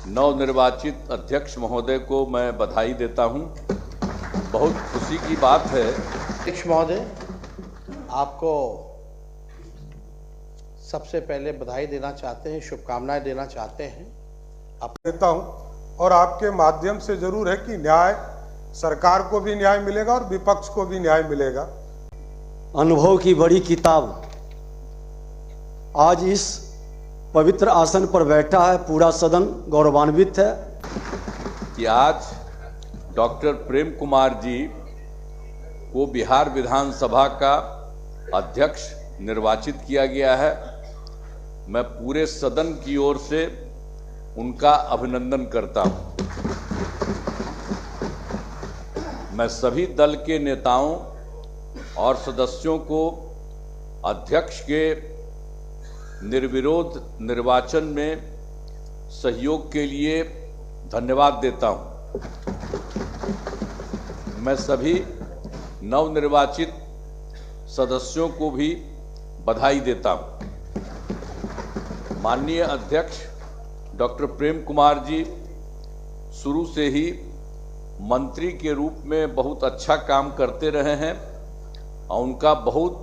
नवनिर्वाचित अध्यक्ष महोदय को मैं बधाई देता हूं। बहुत खुशी की बात है। अध्यक्ष महोदय, आपको सबसे पहले बधाई देना चाहते हैं, शुभकामनाएं देना चाहते हैं। देता हूं और आपके माध्यम से जरूर है कि न्याय, सरकार को भी न्याय मिलेगा और विपक्ष को भी न्याय मिलेगा। अनुभव की बड़ी किताब आज इस पवित्र आसन पर बैठा है, पूरा सदन गौरवान्वित है कि आज डॉक्टर प्रेम कुमार जी को बिहार विधानसभा का अध्यक्ष निर्वाचित किया गया है। मैं पूरे सदन की ओर से उनका अभिनंदन करता हूं। मैं सभी दल के नेताओं और सदस्यों को अध्यक्ष के निर्विरोध निर्वाचन में सहयोग के लिए धन्यवाद देता हूं। मैं सभी नवनिर्वाचित सदस्यों को भी बधाई देता हूं। माननीय अध्यक्ष डॉक्टर प्रेम कुमार जी शुरू से ही मंत्री के रूप में बहुत अच्छा काम करते रहे हैं और उनका बहुत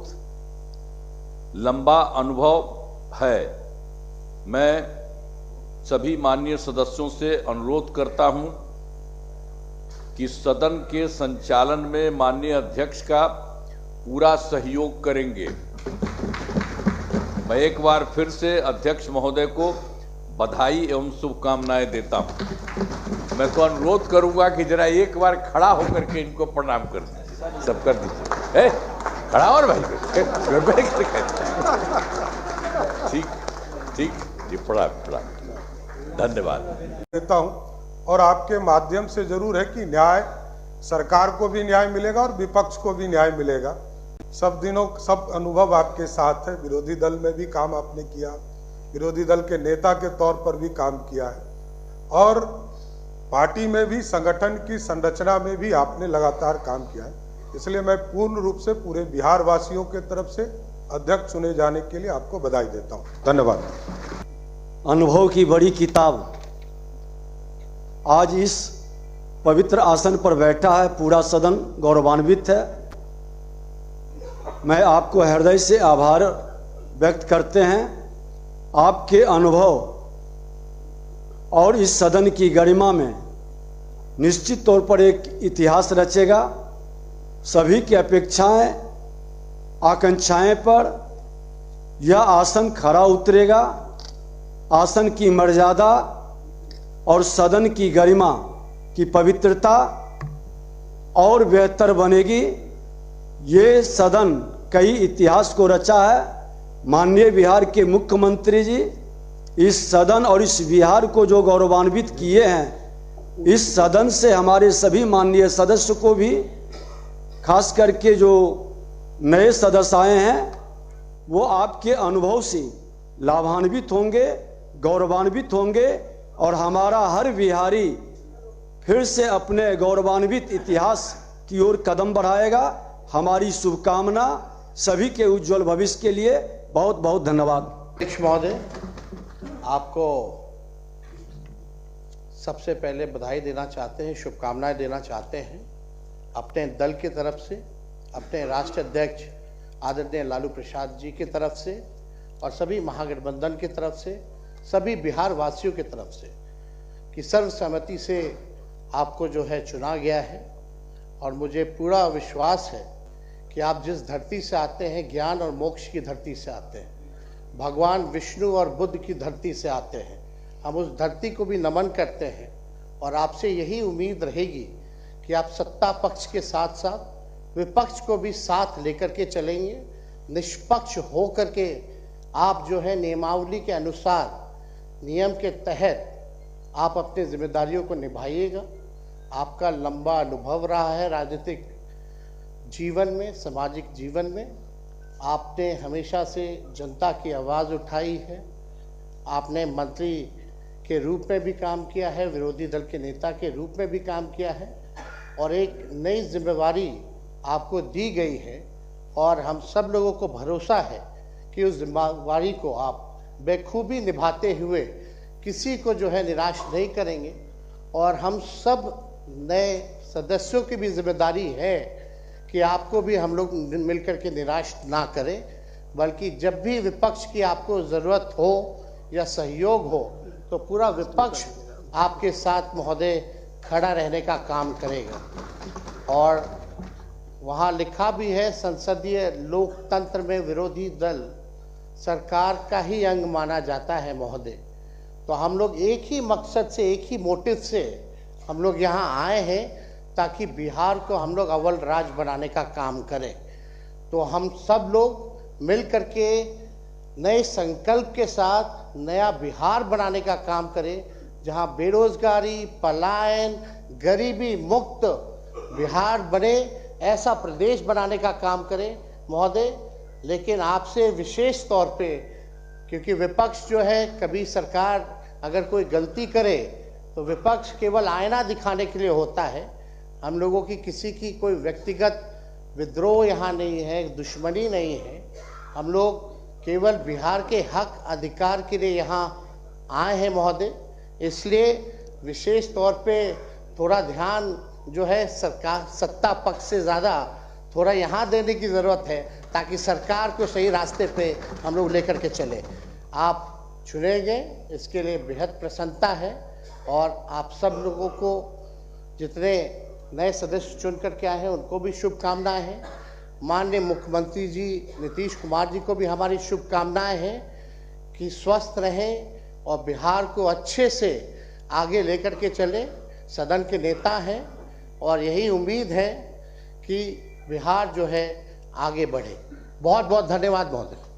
लंबा अनुभव है। मैं सभी माननीय सदस्यों से अनुरोध करता हूं कि सदन के संचालन में माननीय अध्यक्ष का पूरा सहयोग करेंगे। मैं एक बार फिर से अध्यक्ष महोदय को बधाई एवं शुभकामनाएं देता हूं। मैं तो अनुरोध करूंगा कि जरा एक बार खड़ा होकर के इनको प्रणाम कर दीजिए। सब कर दीजिए, खड़ा और भाई ठीक ठीक जी, प्रणाम। धन्यवाद देता हूं और आपके माध्यम से जरूर है कि न्याय, सरकार को भी न्याय मिलेगा और विपक्ष को भी न्याय मिलेगा। सब अनुभव आपके साथ है। विरोधी दल में भी काम आपने किया, विरोधी दल के नेता के तौर पर भी काम किया है और पार्टी में भी, संगठन की संरचना में भी आपने लगातार काम किया है। इसलिए मैं पूर्ण रूप से पूरे बिहार वासियों के तरफ से अध्यक्ष चुने जाने के लिए आपको बधाई देता हूं। धन्यवाद। अनुभव की बड़ी किताब आज इस पवित्र आसन पर बैठा है, पूरा सदन गौरवान्वित है। मैं आपको हृदय से आभार व्यक्त करते हैं। आपके अनुभव और इस सदन की गरिमा में निश्चित तौर पर एक इतिहास रचेगा। सभी की अपेक्षाएं, आकांक्षाएं पर यह आसन खरा उतरेगा। आसन की मर्यादा और सदन की गरिमा की पवित्रता और बेहतर बनेगी। ये सदन कई इतिहास को रचा है। माननीय बिहार के मुख्यमंत्री जी इस सदन और इस बिहार को जो गौरवान्वित किए हैं, इस सदन से हमारे सभी माननीय सदस्य को भी, खास करके जो नए सदस्य आए हैं, वो आपके अनुभव से लाभान्वित होंगे, गौरवान्वित होंगे और हमारा हर बिहारी फिर से अपने गौरवान्वित इतिहास की ओर कदम बढ़ाएगा। हमारी शुभकामना सभी के उज्जवल भविष्य के लिए। बहुत बहुत धन्यवाद। अध्यक्ष महोदय, आपको सबसे पहले बधाई देना चाहते हैं, शुभकामनाएं देना चाहते हैं। अपने दल की तरफ से, अपने राष्ट्रीय अध्यक्ष आदरणीय लालू प्रसाद जी की तरफ से और सभी महागठबंधन की तरफ से, सभी बिहार वासियों की तरफ से कि सर्वसम्मति से आपको जो है चुना गया है। और मुझे पूरा विश्वास है कि आप जिस धरती से आते हैं, ज्ञान और मोक्ष की धरती से आते हैं, भगवान विष्णु और बुद्ध की धरती से आते हैं। हम उस धरती को भी नमन करते हैं और आपसे यही उम्मीद रहेगी कि आप सत्ता पक्ष के साथ साथ विपक्ष को भी साथ लेकर के चलेंगे। निष्पक्ष हो करके आप जो है नियमावली के अनुसार, नियम के तहत आप अपनी जिम्मेदारियों को निभाइएगा। आपका लंबा अनुभव रहा है राजनीतिक जीवन में, सामाजिक जीवन में। आपने हमेशा से जनता की आवाज़ उठाई है। आपने मंत्री के रूप में भी काम किया है, विरोधी दल के नेता के रूप में भी काम किया है और एक नई जिम्मेवारी आपको दी गई है और हम सब लोगों को भरोसा है कि उस जिम्मेवारी को आप बेखूबी निभाते हुए किसी को जो है निराश नहीं करेंगे। और हम सब नए सदस्यों की भी जिम्मेदारी है कि आपको भी हम लोग मिलकर के निराश ना करें, बल्कि जब भी विपक्ष की आपको ज़रूरत हो या सहयोग हो तो पूरा विपक्ष आपके साथ महोदय खड़ा रहने का काम करेगा। और वहाँ लिखा भी है, संसदीय लोकतंत्र में विरोधी दल सरकार का ही अंग माना जाता है महोदय। तो हम लोग एक ही मकसद से, एक ही मोटिव से हम लोग यहाँ आए हैं ताकि बिहार को हम लोग अव्वल राज्य बनाने का काम करें। तो हम सब लोग मिल करके नए संकल्प के साथ नया बिहार बनाने का काम करें, जहाँ बेरोजगारी, पलायन, गरीबी मुक्त बिहार बने, ऐसा प्रदेश बनाने का काम करें महोदय। लेकिन आपसे विशेष तौर पे, क्योंकि विपक्ष जो है, कभी सरकार अगर कोई गलती करे तो विपक्ष केवल आईना दिखाने के लिए होता है। हम लोगों की किसी की कोई व्यक्तिगत विद्रोह यहाँ नहीं है, दुश्मनी नहीं है। हम लोग केवल बिहार के हक अधिकार के लिए यहाँ आए हैं महोदय। इसलिए विशेष तौर पे थोड़ा ध्यान जो है सरकार सत्ता पक्ष से ज़्यादा थोड़ा यहाँ देने की ज़रूरत है, ताकि सरकार को सही रास्ते पे हम लोग लेकर के चले। आप चुने गए, इसके लिए बेहद प्रसन्नता है। और आप सब लोगों को, जितने नए सदस्य चुन करके आए हैं, उनको भी शुभकामनाएं हैं। माननीय मुख्यमंत्री जी नीतीश कुमार जी को भी हमारी शुभकामनाएं हैं कि स्वस्थ रहें और बिहार को अच्छे से आगे लेकर के चले। सदन के नेता हैं और यही उम्मीद है कि बिहार जो है आगे बढ़े। बहुत बहुत धन्यवाद महोदय।